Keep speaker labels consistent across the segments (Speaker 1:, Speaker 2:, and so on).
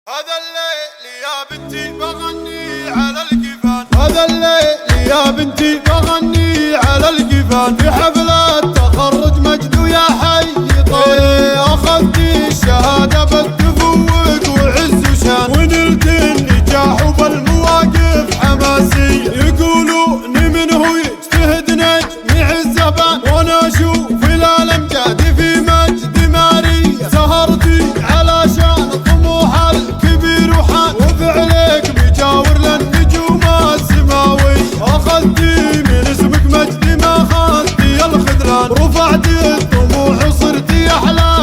Speaker 1: هذا الليل يا بنتي بغني على الجفان، هذا الليل يا بنتي بغني على الجفان، في حفلة تخرج مجد ويا حي طيب، أخذتي الشهادة بالتفوق وعز وشان، ونلت النجاح وبالمواقف حماسية، يقولون من هو يجتهد نجم الزبان، وانا اشوف الامجاد في مجد ماري، سهرتي علشان الطموح الكبير وحان، وفعلك بيجاور للنجوم السماوي، اخذتي من اسمك مجد ما اخذتي الخذلان، رفعتي الطموح وصرتي احلى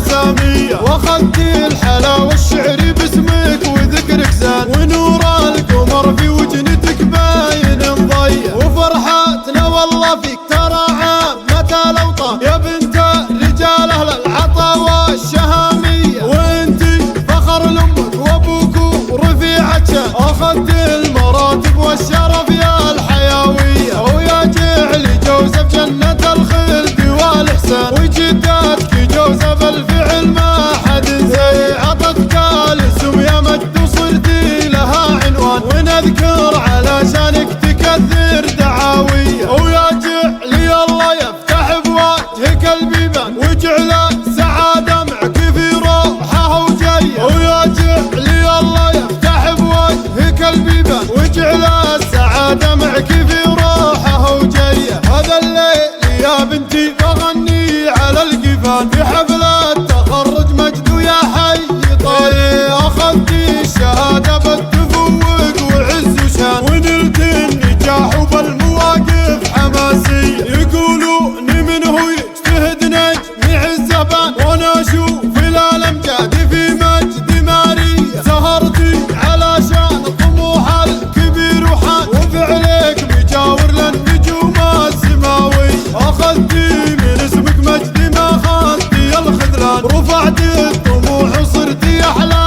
Speaker 1: سامية، واخذتي الحلاوة الشعري باسمك وذكرك زان، ونور القمر في وجنتك باين مضيع، وفرحتنا والله فيك ترى عامة الاوطان، يا بنت رجال اهل العطا والشهامية، وانتي فخر لامك وابوك ورفيعة شان، اخذت المراتب والشرف يا الحيوية، ويا جعلي جوزة بجنة الخلد والاحسان، وجدتك جوزة بالفعل ما حد زي، عطتك الاسم يا مجد وصرتي لها عنوان، ونذكر علشانك تكثر دعاوية، ويا جعلي الله يفتح بوجهك البيبان، وجعل السعادة معك في روحها وجاية، ويا جعلي الله يفتح بوجهك البيبان، وجعل السعادة معك في روحها وجاية، هذا الليل يا بنتي بغني على الجفان، في حفلة تخرج مجد ويا حي طيب، أخذتي الشهادة بالتفوق وعز وشان، ونلت النجاح وبالمواقف حماسية، يقولون من هو يجتهد نجم الزبان، وانا اشوف الامجاد في مجد ماري، سهرتي علشان الطموح الكبير وحان، وفعلك بيجاور للنجوم السماوي، اخذتي من اسمك مجد ما اخذتي الخذلان، رفعتي الطموح وصرتي احلى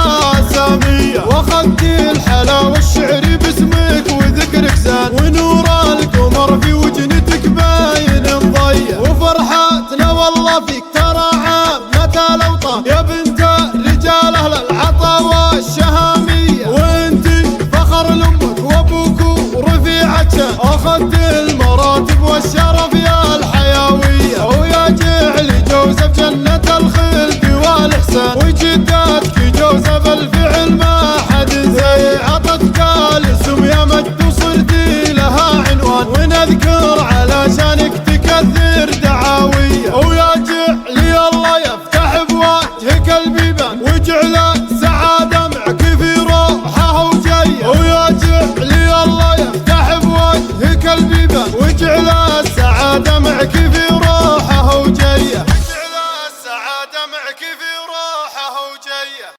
Speaker 1: سامية، واخذتي الحلاوة الشعري باسمك وذكرك زان، ونور القمر في وجنتك باين مضيع، وفرحتنا والله فيك ترى عامة الاوطان، يا بنت رجال اهل العطا والشهامية، وانتي فخر لامك وابوك ورفيعة شان، اخذت المراتب والشرف يا الحيوية، ويا جعلي جوزة بجنة الخلد والاحسان، وجدتك جوزة بالفعل ما حد زي، عطتك الاسم يا مجد وصرتي لها عنوان، ونذكر علشانك